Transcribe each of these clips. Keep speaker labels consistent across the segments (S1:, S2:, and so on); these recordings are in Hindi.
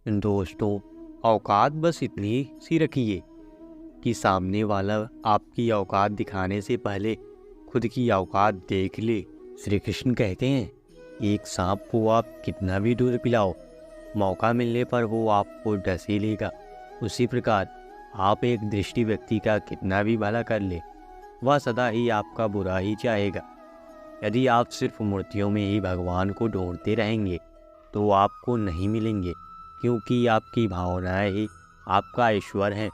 S1: दोस्तों, औकात बस इतनी सी रखिए कि सामने वाला आपकी औकात दिखाने से पहले खुद की औकात देख ले। श्री कृष्ण कहते हैं, एक सांप को आप कितना भी दूध पिलाओ, मौका मिलने पर वो आपको डस ही लेगा। उसी प्रकार आप एक दृष्टि व्यक्ति का कितना भी भला कर ले, वह सदा ही आपका बुरा ही चाहेगा। यदि आप सिर्फ मूर्तियों में ही भगवान को ढूंढते रहेंगे तो वो आपको नहीं मिलेंगे, क्योंकि आपकी भावनाएं ही आपका ईश्वर हैं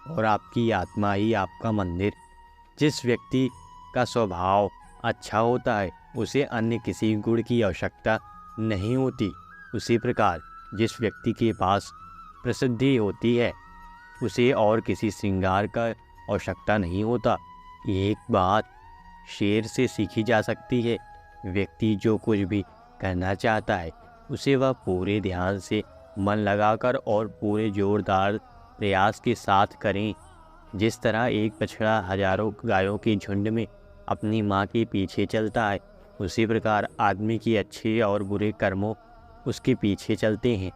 S1: और आपकी आत्मा ही आपका मंदिर। जिस व्यक्ति का स्वभाव अच्छा होता है उसे अन्य किसी गुण की आवश्यकता नहीं होती। उसी प्रकार जिस व्यक्ति के पास प्रसिद्धि होती है उसे और किसी श्रृंगार का आवश्यकता नहीं होता। एक बात शेर से सीखी जा सकती है, व्यक्ति जो कुछ भी करना चाहता है उसे वह पूरे ध्यान से मन लगाकर और पूरे जोरदार प्रयास के साथ करें। जिस तरह एक बछड़ा हजारों गायों के झुंड में अपनी माँ के पीछे चलता है, उसी प्रकार आदमी के अच्छे और बुरे कर्मों उसके पीछे चलते हैं।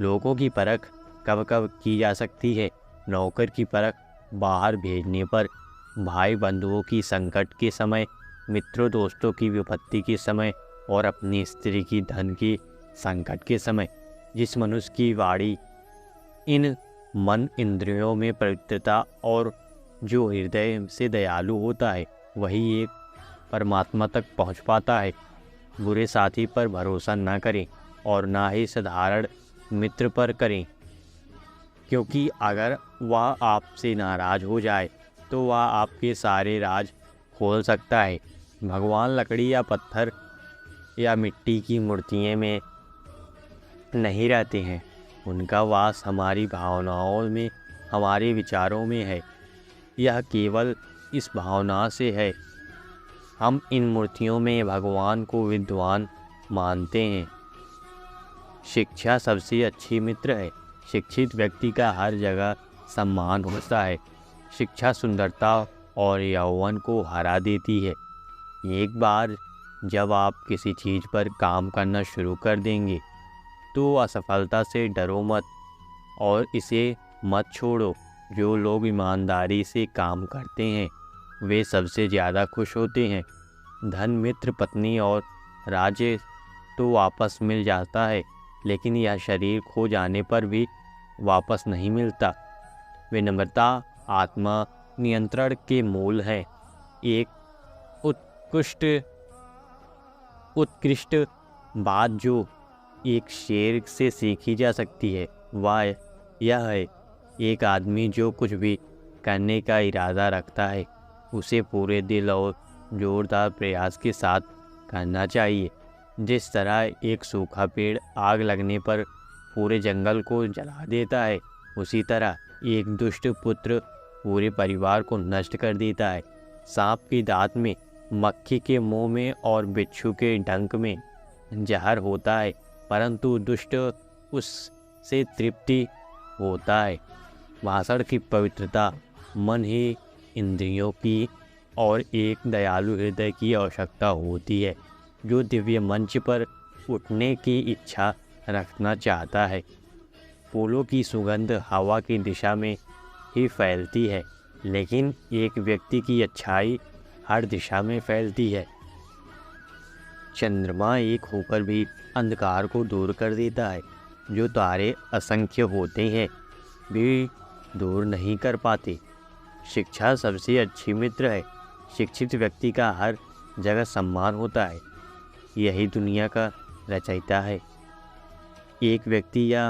S1: लोगों की परख कब कब की जा सकती है, नौकर की परख बाहर भेजने पर, भाई बंधुओं की संकट के समय, मित्रों दोस्तों की विपत्ति के समय और अपनी स्त्री की धन की संकट के समय। जिस मनुष्य की वाणी इन मन इंद्रियों में पवित्रता और जो हृदय से दयालु होता है वही एक परमात्मा तक पहुंच पाता है। बुरे साथी पर भरोसा न करें और ना ही साधारण मित्र पर करें, क्योंकि अगर वह आपसे नाराज हो जाए तो वह आपके सारे राज खोल सकता है। भगवान लकड़ी या पत्थर या मिट्टी की मूर्तियों में नहीं रहते हैं, उनका वास हमारी भावनाओं में, हमारे विचारों में है। यह केवल इस भावना से है। हम इन मूर्तियों में भगवान को विद्वान मानते हैं। शिक्षा सबसे अच्छी मित्र है। शिक्षित व्यक्ति का हर जगह सम्मान होता है। शिक्षा सुंदरता और यौवन को हरा देती है। एक बार जब आप किसी चीज़ पर काम करना शुरू कर देंगे तो असफलता से डरो मत और इसे मत छोड़ो। जो लोग ईमानदारी से काम करते हैं वे सबसे ज़्यादा खुश होते हैं। धन, मित्र, पत्नी और राज्य तो वापस मिल जाता है, लेकिन यह शरीर खो जाने पर भी वापस नहीं मिलता। विनम्रता आत्मा नियंत्रण के मूल है। एक उत्कृष्ट बात जो एक शेर से सीखी जा सकती है वह यह है, एक आदमी जो कुछ भी करने का इरादा रखता है उसे पूरे दिल और जोरदार प्रयास के साथ करना चाहिए। जिस तरह एक सूखा पेड़ आग लगने पर पूरे जंगल को जला देता है, उसी तरह एक दुष्ट पुत्र पूरे परिवार को नष्ट कर देता है। सांप के दांत में, मक्खी के मुंह में और बिच्छू के डंक में जहर होता है, परंतु दुष्ट उससे तृप्ति होता है। भाषण की पवित्रता, मन ही इंद्रियों की और एक दयालु हृदय की आवश्यकता होती है जो दिव्य मंच पर उठने की इच्छा रखना चाहता है। फूलों की सुगंध हवा की दिशा में ही फैलती है, लेकिन एक व्यक्ति की अच्छाई हर दिशा में फैलती है। चंद्रमा एक होकर भी अंधकार को दूर कर देता है। जो तारे असंख्य होते हैं भी दूर नहीं कर पाते। शिक्षा सबसे अच्छी मित्र है। शिक्षित व्यक्ति का हर जगह सम्मान होता है। यही दुनिया का रचयिता है। एक व्यक्ति या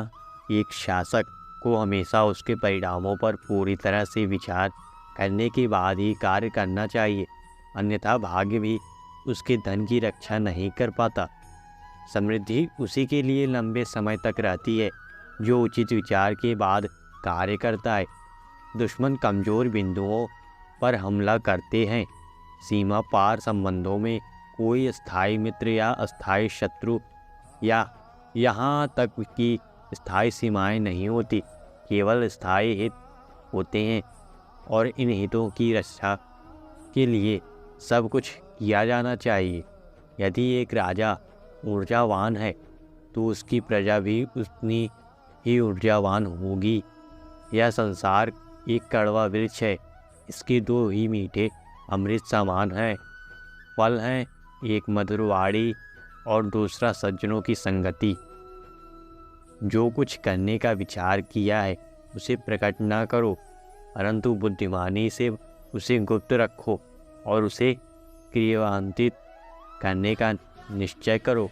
S1: एक शासक को हमेशा उसके परिणामों पर पूरी तरह से विचार करने के बाद ही कार्य करना चाहिए, अन्यथा भाग्य भी उसके धन की रक्षा नहीं कर पाता। समृद्धि उसी के लिए लंबे समय तक रहती है जो उचित विचार के बाद कार्य करता है। दुश्मन कमज़ोर बिंदुओं पर हमला करते हैं। सीमा पार संबंधों में कोई स्थायी मित्र या अस्थायी शत्रु या यहाँ तक कि स्थायी सीमाएं नहीं होती, केवल स्थायी हित होते हैं और इन हितों की रक्षा के लिए सब कुछ किया जाना चाहिए। यदि एक राजा ऊर्जावान है तो उसकी प्रजा भी उतनी ही ऊर्जावान होगी। यह संसार एक कड़वा वृक्ष है, इसके दो ही मीठे अमृत समान हैं। फल हैं, एक मधुरवाणी और दूसरा सज्जनों की संगति। जो कुछ करने का विचार किया है उसे प्रकट न करो, परंतु बुद्धिमानी से उसे गुप्त रखो और उसे क्रियान्वित करने का निश्चय करो।